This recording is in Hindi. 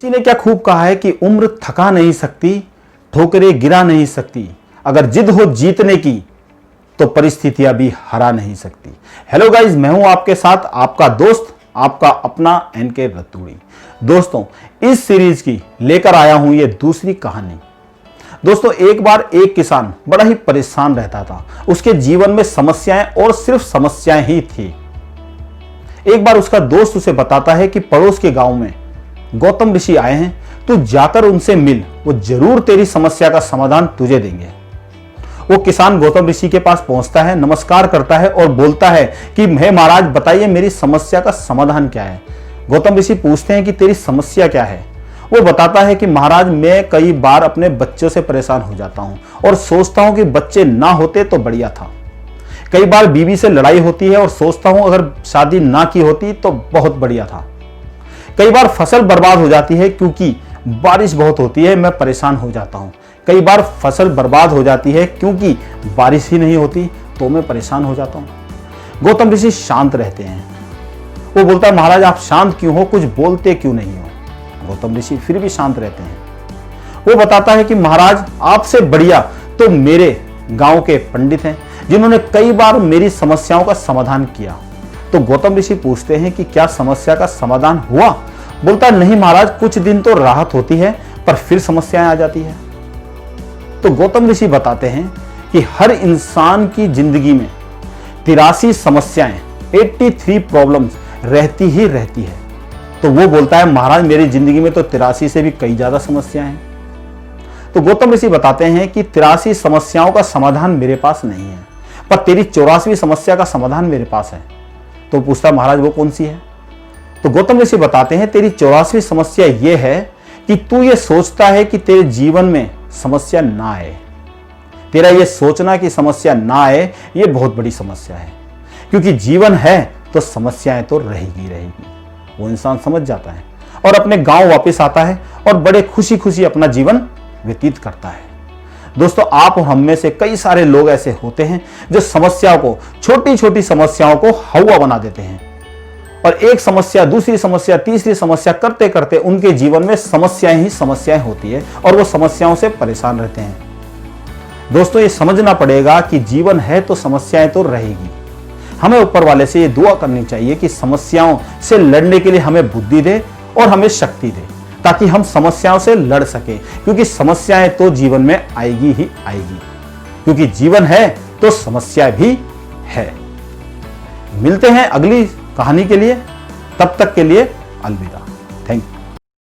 किसी ने क्या खूब कहा है कि उम्र थका नहीं सकती, ठोकरें गिरा नहीं सकती, अगर जिद हो जीतने की तो परिस्थितियां भी हरा नहीं सकती। हेलो गाइज, मैं हूं आपके साथ आपका दोस्त, आपका अपना एनके रतूड़ी। दोस्तों, इस सीरीज की लेकर आया हूं ये दूसरी कहानी। दोस्तों, एक बार एक किसान बड़ा ही परेशान रहता था। उसके जीवन में समस्याएं और सिर्फ समस्याएं ही थी। एक बार उसका दोस्त उसे बताता है कि पड़ोस के गांव में गौतम ऋषि आए हैं, तू जाकर उनसे मिल, वो जरूर तेरी समस्या का समाधान तुझे देंगे। वो किसान गौतम ऋषि के पास पहुंचता है, नमस्कार करता है और बोलता है कि हे महाराज, बताइए मेरी समस्या का समाधान क्या है। गौतम ऋषि पूछते हैं कि तेरी समस्या क्या है। वो बताता है कि महाराज, मैं कई बार अपने बच्चों से परेशान हो जाता हूं और सोचता हूं कि बच्चे ना होते तो बढ़िया था। कई बार बीवी से लड़ाई होती है और सोचता हूं अगर शादी ना की होती तो बहुत बढ़िया था। कई बार फसल बर्बाद हो जाती है क्योंकि बारिश बहुत होती है, मैं परेशान हो जाता हूं। कई बार फसल बर्बाद हो जाती है क्योंकि बारिश ही नहीं होती तो मैं परेशान हो जाता हूं। गौतम ऋषि शांत रहते हैं। वो बोलता है, महाराज आप शांत क्यों हो, कुछ बोलते क्यों नहीं हो। गौतम ऋषि फिर भी शांत रहते हैं। वो बताता है कि महाराज, आपसे बढ़िया तो मेरे गांव के पंडित हैं जिन्होंने कई बार मेरी समस्याओं का समाधान किया। तो गौतम ऋषि पूछते हैं कि क्या समस्या का समाधान हुआ। बोलता है, नहीं महाराज, कुछ दिन तो राहत होती है पर फिर समस्याएं आ जाती है। तो गौतम ऋषि बताते हैं कि हर इंसान की जिंदगी में 83 समस्याएं, 83 प्रॉब्लम्स रहती ही रहती है। तो वो बोलता है, महाराज मेरी जिंदगी में तो 83 से भी कई ज्यादा समस्याएं हैं। तो गौतम ऋषि बताते हैं कि 83 समस्याओं का समाधान मेरे पास नहीं है, पर तेरी 84वीं समस्या का समाधान मेरे पास है। तो पूछता, महाराज वो कौन सी है। तो गौतम ऋषि बताते हैं, तेरी 84वीं समस्या यह है कि तू ये सोचता है कि तेरे जीवन में समस्या ना आए। तेरा ये सोचना कि समस्या ना आए, ये बहुत बड़ी समस्या है, क्योंकि जीवन है तो समस्याएं तो रहेगी रहेगी। वो इंसान समझ जाता है और अपने गांव वापस आता है और बड़े खुशी खुशी अपना जीवन व्यतीत करता है। दोस्तों, आप और हम में से कई सारे लोग ऐसे होते हैं जो समस्याओं को, छोटी छोटी समस्याओं को हवा बना देते हैं और एक समस्या, दूसरी समस्या, तीसरी समस्या करते करते उनके जीवन में समस्याएं ही समस्याएं होती है और वो समस्याओं से परेशान रहते हैं। दोस्तों, ये समझना पड़ेगा कि जीवन है तो समस्याएं तो रहेगी। हमें ऊपर वाले से ये दुआ करनी चाहिए कि समस्याओं से लड़ने के लिए हमें बुद्धि दे और हमें शक्ति दे, ताकि हम समस्याओं से लड़ सके, क्योंकि समस्याएं तो जीवन में आएगी ही आएगी, क्योंकि जीवन है तो समस्या भी है। मिलते हैं अगली कहानी के लिए, तब तक के लिए अलविदा।